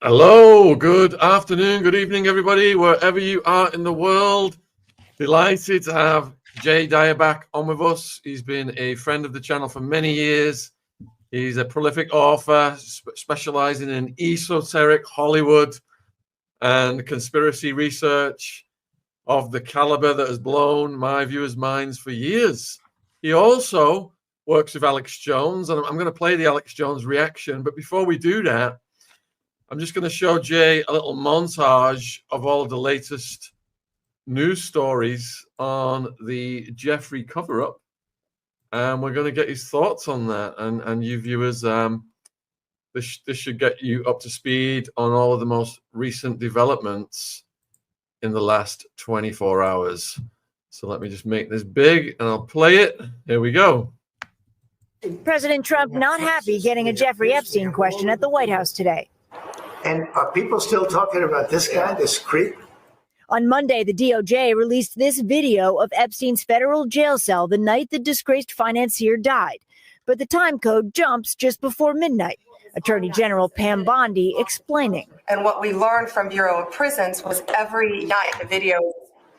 Hello, good afternoon, good evening, everybody, wherever you are in the world. Delighted to have Dyer back on with us. He's been a friend of the channel for many years. He's a prolific author, specializing in esoteric Hollywood and conspiracy research of the caliber that has blown my viewers' minds for years. He also works with Alex Jones, and I'm going to play the Alex Jones reaction. But before we do that, I'm just going to show Jay a little montage of all of the latest news stories on the Jeffrey cover-up, and we're going to get his thoughts on that. And you viewers, this should get you up to speed on all of the most recent developments in the last 24 hours. So let me just make this big, and I'll play it. Here we go. President Trump not happy getting a Jeffrey Epstein question at the White House today. And are people still talking about this guy, this creep? On Monday, the DOJ released this video of Epstein's federal jail cell the night the disgraced financier died. But the time code jumps just before midnight. Attorney General Pam Bondi explaining. And what we learned from Bureau of Prisons was every night the video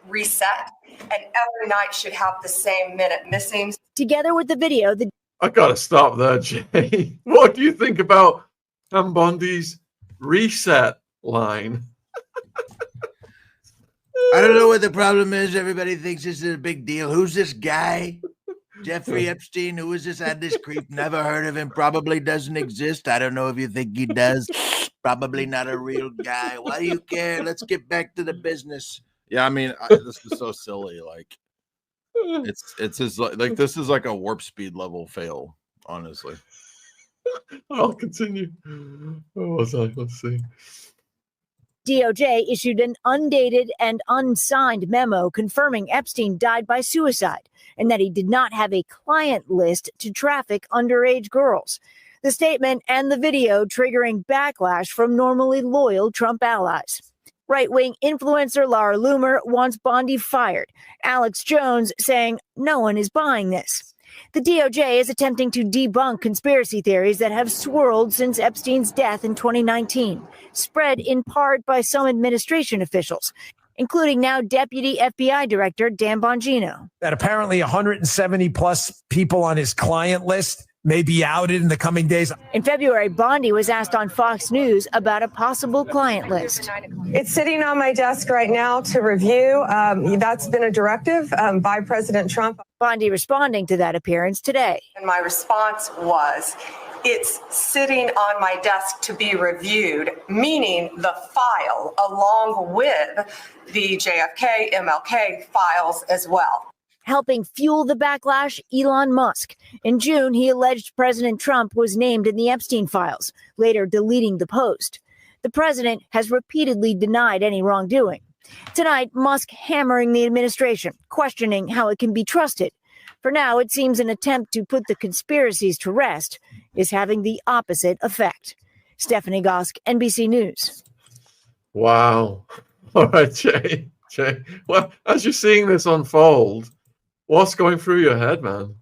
reset, and every night should have the same minute missing. Together with the video, I gotta stop there, Jay. What do you think about Pam Bondi's reset line? I don't know what the problem is. Everybody thinks this is a big deal. Who's this guy? Jeffrey Epstein. Who is this? This creep. Never heard of him. Probably doesn't exist. I don't know if you think he does. Probably not a real guy. Why do you care? Let's get back to the business. Yeah, I mean, this is so silly. Like, it's just like this is like a warp speed level fail. Honestly. I'll continue. What was I? Let's see. DOJ issued an undated and unsigned memo confirming Epstein died by suicide and that he did not have a client list to traffic underage girls. The statement and the video triggering backlash from normally loyal Trump allies. Right-wing influencer Laura Loomer wants Bondi fired. Alex Jones saying no one is buying this. The DOJ is attempting to debunk conspiracy theories that have swirled since Epstein's death in 2019, spread in part by some administration officials, including now Deputy FBI Director Dan Bongino. That apparently 170 plus people on his client list may be outed in the coming days. In February, Bondi was asked on Fox News about a possible client list. It's sitting on my desk right now to review. That's been a directive by President Trump. Bondi responding to that appearance today. And my response was, it's sitting on my desk to be reviewed, meaning the file along with the JFK, MLK files as well. Helping fuel the backlash, Elon Musk. In June, he alleged President Trump was named in the Epstein files, later deleting the post. The president has repeatedly denied any wrongdoing. Tonight, Musk hammering the administration, questioning how it can be trusted. For now, it seems an attempt to put the conspiracies to rest is having the opposite effect. Stephanie Gosk, NBC News. Wow. All right, Jay. Well, as you're seeing this unfold, what's going through your head, man?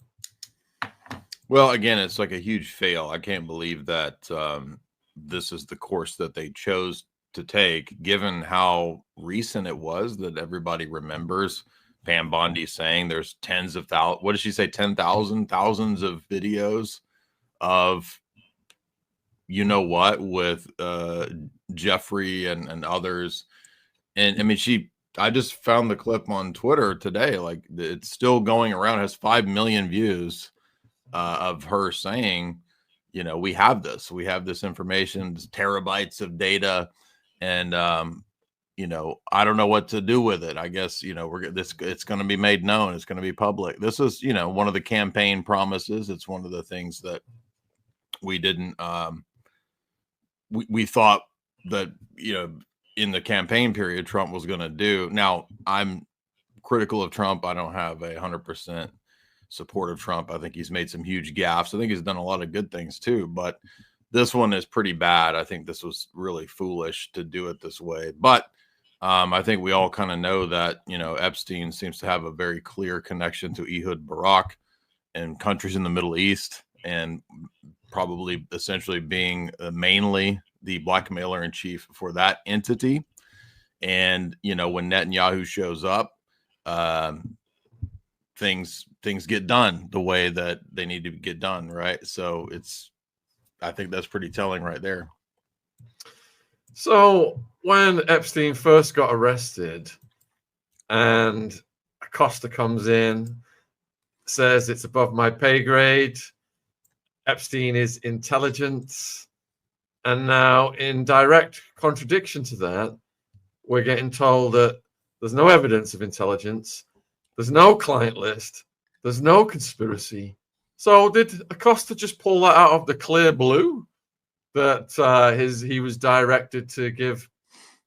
Well, again, it's like a huge fail. I can't believe that this is the course that they chose to take, given how recent it was that everybody remembers. Pam Bondi saying there's tens of thousands. What did she say? 10,000, thousands of videos of, you know what, with Jeffrey and others. And I mean, I just found the clip on Twitter today. Like, it's still going around, has 5 million views of her saying, you know, we have this information, terabytes of data. And, you know, I don't know what to do with it. I guess, you know, it's going to be made known. It's going to be public. This is, you know, one of the campaign promises. It's one of the things that we didn't, we thought that, you know, in the campaign period, Trump was going to do. Now, I'm critical of Trump. I don't have 100% support of Trump. I think he's made some huge gaffes. I think he's done a lot of good things too, but this one is pretty bad. I think this was really foolish to do it this way. But I think we all kind of know that, you know, Epstein seems to have a very clear connection to Ehud Barak and countries in the Middle East, and probably essentially being mainly the blackmailer in chief for that entity. And, you know, when Netanyahu shows up, things get done the way that they need to get done. Right. So I think that's pretty telling right there. So when Epstein first got arrested and Acosta comes in, says it's above my pay grade, Epstein is intelligence, and now in direct contradiction to that, we're getting told that there's no evidence of intelligence, there's no client list, there's no conspiracy. So did Acosta just pull that out of the clear blue, that he was directed to give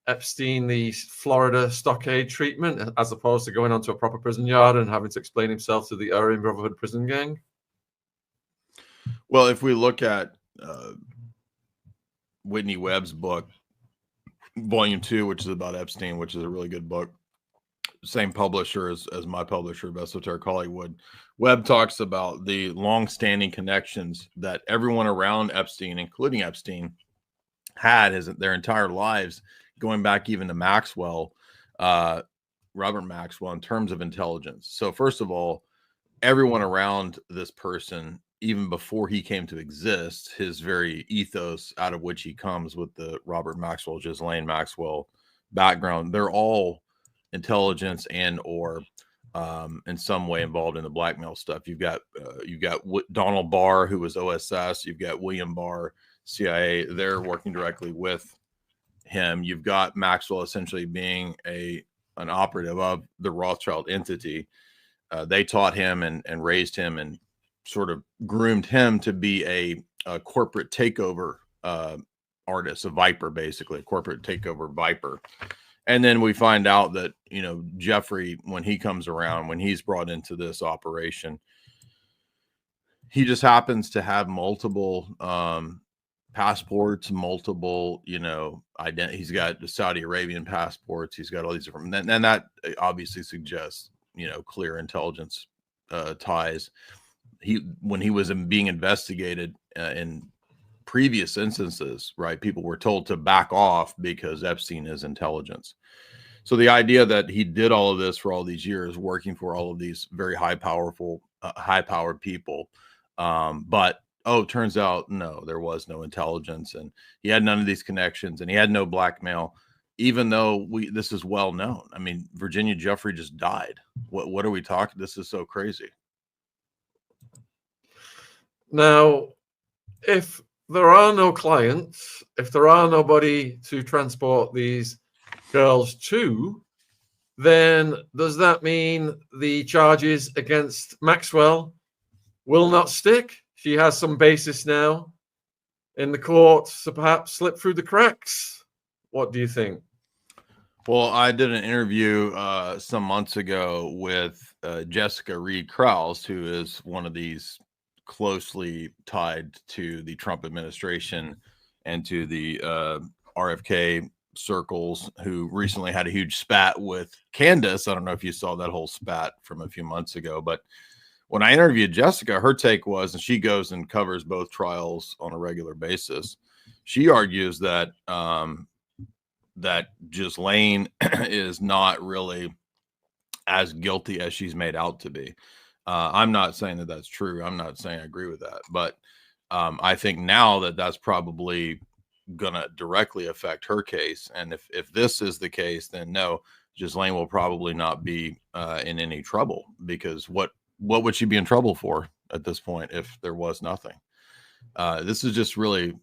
Epstein the Florida stockade treatment as opposed to going onto a proper prison yard and having to explain himself to the Aryan Brotherhood prison gang? Well, if we look at Whitney Webb's book, Volume 2, which is about Epstein, which is a really good book, same publisher as my publisher of Esoteric Hollywood, Webb talks about the long-standing connections that everyone around Epstein, including Epstein, had their entire lives, going back even to Maxwell, Robert Maxwell, in terms of intelligence. So first of all, everyone around this person, even before he came to exist, his very ethos out of which he comes with the Robert Maxwell, Ghislaine Maxwell background, they're all intelligence and or in some way involved in the blackmail stuff. You've got Donald Barr, who was OSS. You've got William Barr, CIA. They're working directly with him. You've got Maxwell essentially being an operative of the Rothschild entity. They taught him and raised him and sort of groomed him to be a corporate takeover artist, a viper, basically a corporate takeover viper. And then we find out that, you know, Jeffrey, when he comes around, when he's brought into this operation, he just happens to have multiple passports, multiple, you know, he's got the Saudi Arabian passports. He's got all these different, and that obviously suggests, you know, clear intelligence ties. When he was being investigated in previous instances, right, people were told to back off because Epstein is intelligence. So the idea that he did all of this for all these years, working for all of these very high-powered people, but turns out no, there was no intelligence, and he had none of these connections, and he had no blackmail, even though this is well known. I mean, Virginia Jeffrey just died. What are we talking? This is so crazy. Now, if there are no clients, if there are nobody to transport these girls to, then does that mean the charges against Maxwell will not stick? She has some basis now in the court to perhaps slip through the cracks. What do you think? Well, I did an interview some months ago with Jessica Reed Krause, who is one of these closely tied to the Trump administration and to the RFK circles, who recently had a huge spat with Candace. I don't know if you saw that whole spat from a few months ago, but when I interviewed Jessica, her take was, and she goes and covers both trials on a regular basis, she argues that that Ghislaine is not really as guilty as she's made out to be. I'm not saying that that's true. I'm not saying I agree with that, but I think now that that's probably going to directly affect her case. And if this is the case, then no, Ghislaine will probably not be in any trouble, because what would she be in trouble for at this point if there was nothing? This is just really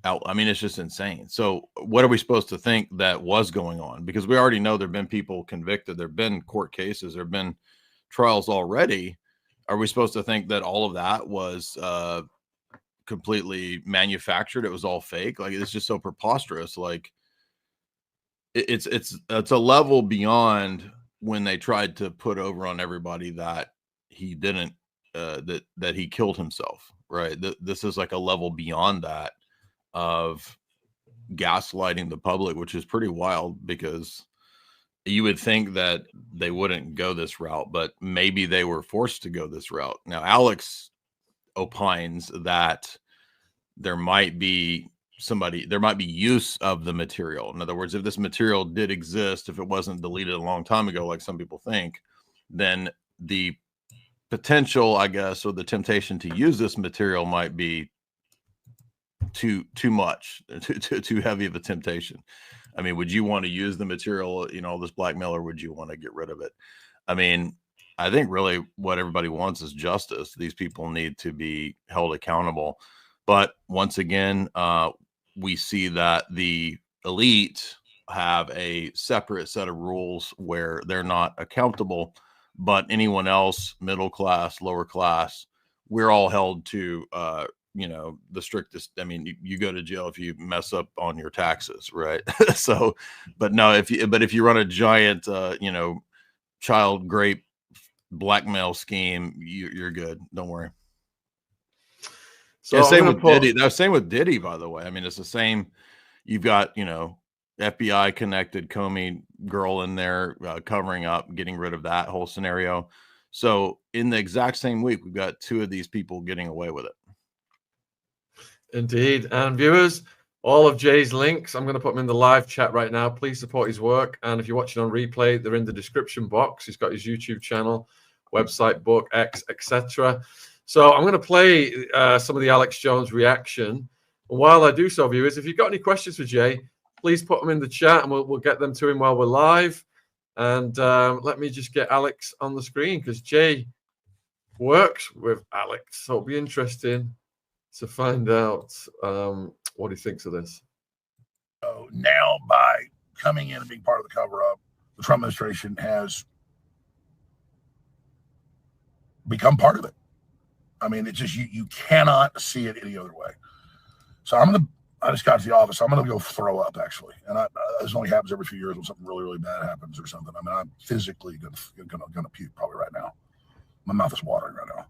out. I mean, it's just insane. So what are we supposed to think that was going on? Because we already know there've been people convicted. There've been court cases. There've been trials already. Are we supposed to think that all of that was completely manufactured? It was all fake? Like, it's just so preposterous. Like, it's a level beyond when they tried to put over on everybody that he didn't, that he killed himself, right? This is like a level beyond that of gaslighting the public, which is pretty wild, because you would think that they wouldn't go this route, but maybe they were forced to go this route. Now, Alex opines that there might be there might be use of the material. In other words, if this material did exist, if it wasn't deleted a long time ago, like some people think, then the potential, I guess, or the temptation to use this material might be too much, too heavy of a temptation. I mean, would you want to use the material, all this blackmail, or would you want to get rid of it? I mean, I think really what everybody wants is justice. These people need to be held accountable. But once again, we see that the elite have a separate set of rules where they're not accountable, but anyone else, middle class, lower class, we're all held to, the strictest. I mean, you go to jail if you mess up on your taxes, right? So, but no, if you run a giant, child grape blackmail scheme, you're good. Don't worry. So same with Diddy. That was same with Diddy, by the way. I mean, it's the same. You've got, FBI connected Comey girl in there covering up, getting rid of that whole scenario. So in the exact same week, we've got two of these people getting away with it. Indeed. And viewers, all of Jay's links, I'm going to put them in the live chat right now. Please support his work. And if you're watching on replay, they're in the description box. He's got his YouTube channel, website, book, X, etc. So I'm going to play some of the Alex Jones reaction. And while I do so, viewers, if you've got any questions for Jay, please put them in the chat and we'll get them to him while we're live. And let me just get Alex on the screen because Jay works with Alex. So it'll be interesting to find out what he thinks of this. So now, by coming in and being part of the cover-up, the Trump administration has become part of it. I mean, it's just you cannot see it any other way. So I just got to the office. I'm going to go throw up, actually. And this only happens every few years when something really, really bad happens or something. I mean, I'm physically going to puke probably right now. My mouth is watering right now.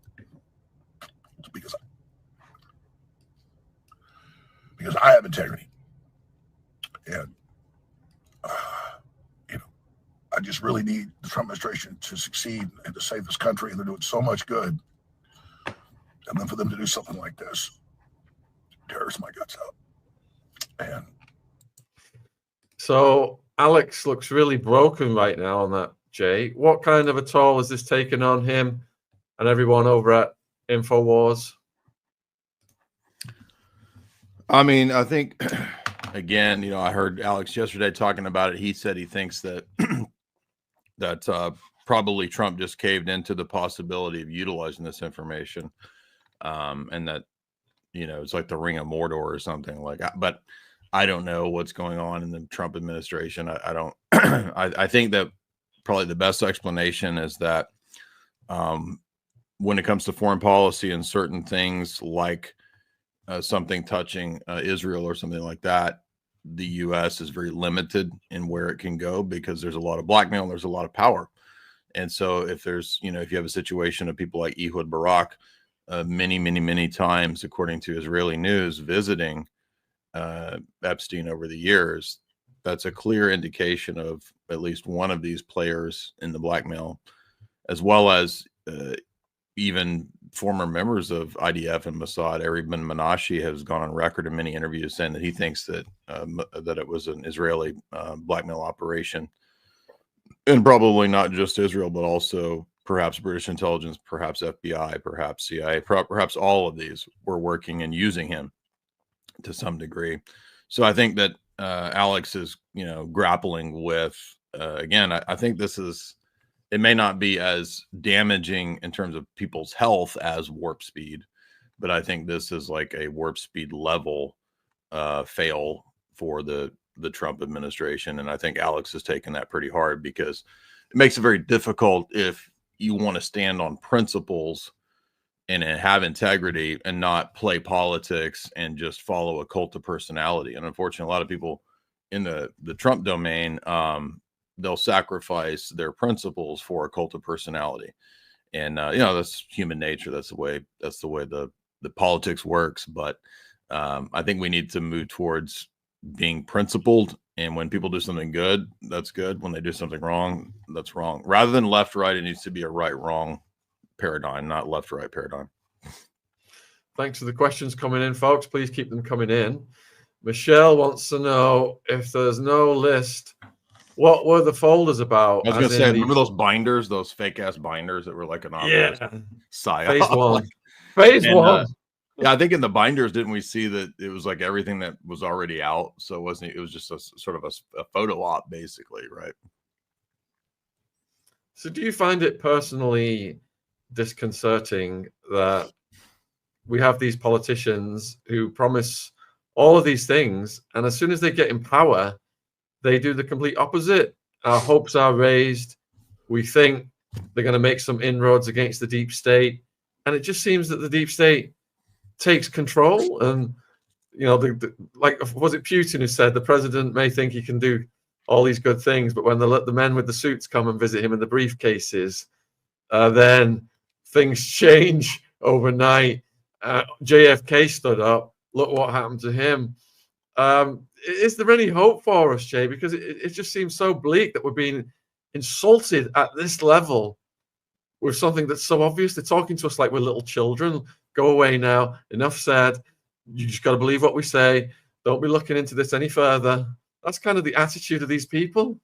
It's because I have integrity. And, I just really need the Trump administration to succeed and to save this country. And they're doing so much good. And then for them to do something like this, tears my guts out. And so Alex looks really broken right now on that, Jay. What kind of a toll has this taken on him and everyone over at InfoWars? I mean, I think, again, I heard Alex yesterday talking about it. He said he thinks that probably Trump just caved into the possibility of utilizing this information, and that, it's like the Ring of Mordor or something like that. But I don't know what's going on in the Trump administration. I don't. I think that probably the best explanation is that when it comes to foreign policy and certain things like something touching Israel or something like that, the U.S. is very limited in where it can go because there's a lot of blackmail and there's a lot of power. And so if there's, if you have a situation of people like Ehud Barak, many times, according to Israeli news, visiting Epstein over the years, that's a clear indication of at least one of these players in the blackmail, as well as even former members of IDF and Mossad. Ari Ben Menashe has gone on record in many interviews saying that he thinks that that it was an Israeli blackmail operation, and probably not just Israel, but also perhaps British intelligence, perhaps FBI, perhaps CIA, perhaps all of these were working and using him to some degree. So I think that Alex is, grappling with, again, I think it may not be as damaging in terms of people's health as warp speed, but I think this is like a warp speed level fail for the Trump administration. And I think Alex has taken that pretty hard because it makes it very difficult if you want to stand on principles and have integrity and not play politics and just follow a cult of personality. And unfortunately, a lot of people in the Trump domain, they'll sacrifice their principles for a cult of personality. And, that's human nature. That's the way the politics works. But I think we need to move towards being principled. And when people do something good, that's good. When they do something wrong, that's wrong. Rather than left, right, it needs to be a right, wrong paradigm, not left, right paradigm. Thanks for the questions coming in, folks. Please keep them coming in. Michelle wants to know if there's no list, what were the folders about? I was going As to say, in remember the- those binders, those fake ass binders that were like an obvious yeah, psyop? phase one. Like, Phase and, one. yeah, I think in the binders, didn't we see that it was like everything that was already out? So it was just a sort of a photo op, basically, right? So do you find it personally disconcerting that we have these politicians who promise all of these things, and as soon as they get in power, they do the complete opposite? Our hopes are raised. We think they're going to make some inroads against the deep state, and it just seems that the deep state takes control. And like, was it Putin who said the president may think he can do all these good things, but when the men with the suits come and visit him in the briefcases, then things change overnight. JFK stood up. Look what happened to him. Is there any hope for us, Jay? Because it just seems so bleak that we're being insulted at this level with something that's so obvious. They're talking to us like we're little children. Go away now. Enough said. You just got to believe what we say. Don't be looking into this any further. That's kind of the attitude of these people.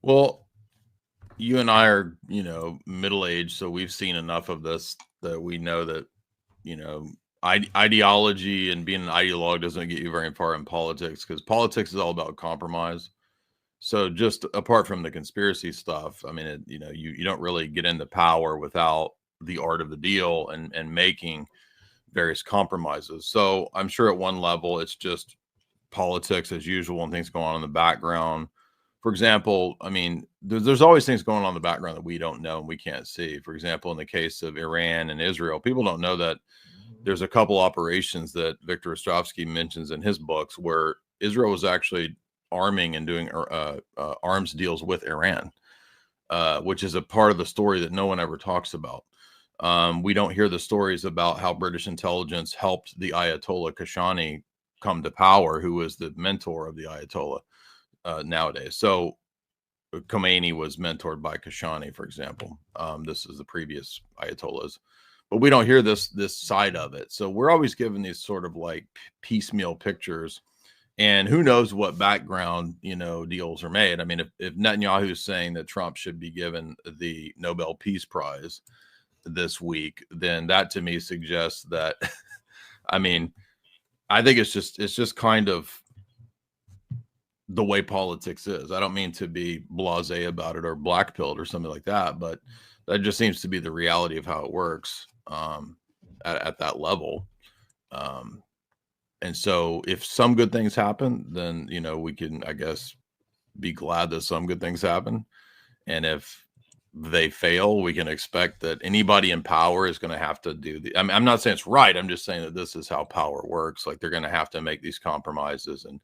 Well, you and I are, middle-aged, so we've seen enough of this that we know that, ideology and being an ideologue doesn't get you very far in politics, because politics is all about compromise. So just apart from the conspiracy stuff, I mean, you don't really get into power without the art of the deal and making various compromises. So I'm sure at one level it's just politics as usual and things going on in the background. For example, I mean, there's always things going on in the background that we don't know and we can't see. For example, in the case of Iran and Israel, people don't know that there's a couple operations that Victor Ostrovsky mentions in his books where Israel was actually arming and doing arms deals with Iran, which is a part of the story that no one ever talks about. We don't hear the stories about how British intelligence helped the Ayatollah Khashoggi come to power, who was the mentor of the Ayatollah nowadays. So Khomeini was mentored by Khashoggi, for example. This is the previous Ayatollahs, but we don't hear this side of it. So we're always given these sort of like piecemeal pictures, and who knows what background deals are made. I mean, if Netanyahu is saying that Trump should be given the Nobel Peace Prize this week, then that to me suggests that I mean, I think it's just kind of the way politics is. I don't mean to be blasé about it or black-pilled or something like that, but that just seems to be the reality of how it works at that level. And so if some good things happen, then, we can, I guess, be glad that some good things happen. And if they fail, we can expect that anybody in power is going to have to do the, I'm not saying it's right. I'm just saying that this is how power works. Like, they're going to have to make these compromises and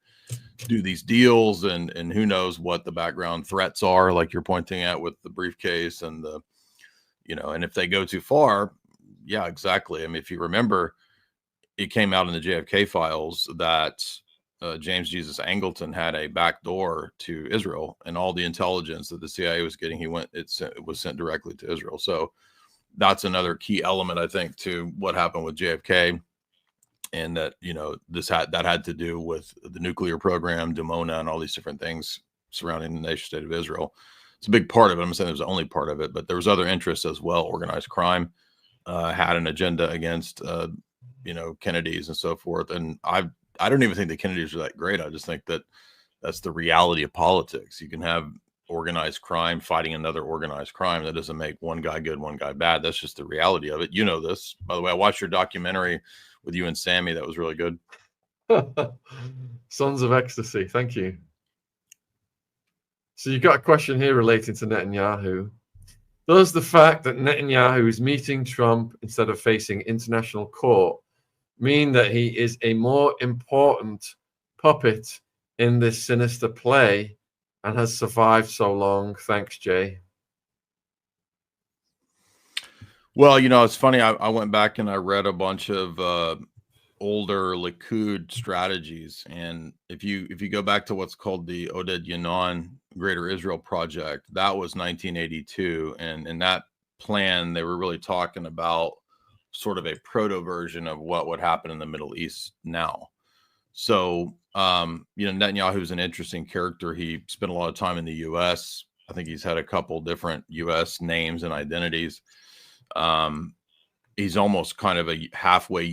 do these deals, and who knows what the background threats are, like you're pointing at with the briefcase and the, and if they go too far, yeah, exactly. I mean, if you remember, it came out in the JFK files that James Jesus Angleton had a back door to Israel, and all the intelligence that the CIA was getting, it was sent directly to Israel. So that's another key element, I think, to what happened with JFK, and that that had to do with the nuclear program, Dimona, and all these different things surrounding the nation state of Israel. It's a big part of it. I'm saying it was the only part of it, but there was other interests as well. Organized crime had an agenda against Kennedys and so forth, and I don't even think the Kennedys are that great. I just think that that's the reality of politics. You can have organized crime fighting another organized crime. That doesn't make one guy good, one guy bad. That's just the reality of it. You know this. By the way, I watched your documentary with you and Sammy. That was really good. Sons of Ecstasy. Thank you. So you got a question here relating to Netanyahu. Does the fact that Netanyahu is meeting Trump instead of facing international court mean that he is a more important puppet in this sinister play and has survived so long? Thanks, Jay. Well, it's funny. I went back and I read a bunch of older Likud strategies, and if you go back to what's called the Oded Yanon Greater Israel Project, that was 1982, and in that plan they were really talking about sort of a proto version of what would happen in the Middle East now. So, you know, Netanyahu is an interesting character. He spent a lot of time in the U.S. I think he's had a couple different U.S. names and identities. He's almost kind of a halfway